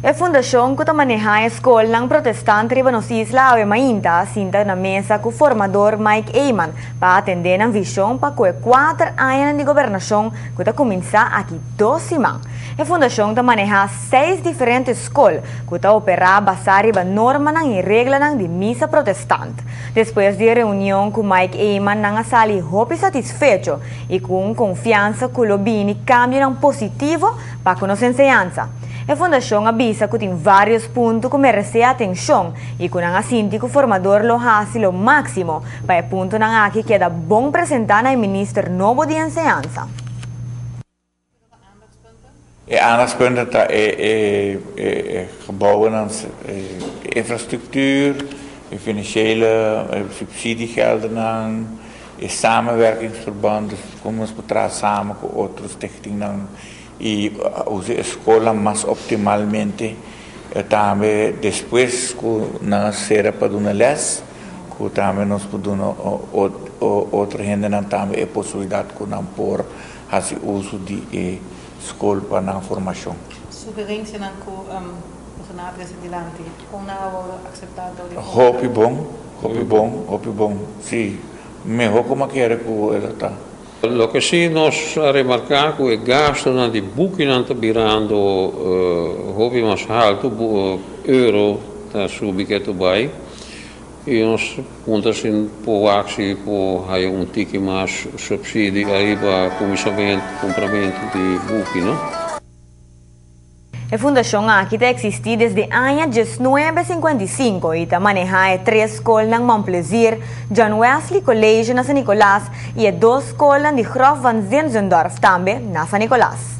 A fundação que maneja a escola protestante riba nos isla ave mainda sinta na mesa com o formador Mike Eyman para atender a visão para que 4 anos de governação que está começar aqui 2 semanas. A fundação maneja 6 diferentes escolas que está operar basar riba norma e regra de missa protestante. Depois de reunião com Mike Eyman na sala hope satisfeito e com confiança que o lobby cambia positivo para a nossa enseñanza. A fundação avisa que tem vários pontos que merecem atenção e que não assim que o formador lo hace lo máximo para o ponto que queda bom apresentar ao ministro novo de enseñanza. Aandachtspunten governance, infrastructuur, financiële subsidiegelden, samenwerkingsverband, dus como se trata samen con otras stichtingen y usar escuela más optimalmente. También después que nacer para una les, que también nos puede otra gente también posibilidad que nos por hacer uso de escola para la formación. Sugerência na que o Senado presidente com não acceptado. Hopi bom, sí. Mejor como quiera que ela está. Lo que sì nos ha remarcato è gasto di buchi non tabirando hobby mas alto euro da subichetto bai e nos puntas in po aksi po hai un tiki mas subsidi arriba comissamento compramento di buchi, no? A fundação aqui existe desde o ano 1955 e maneja 3 escolas em Montplaisir, John Wesley College na San Nicolás e 2 escolas de Grof van Zinzendorf também na San Nicolás.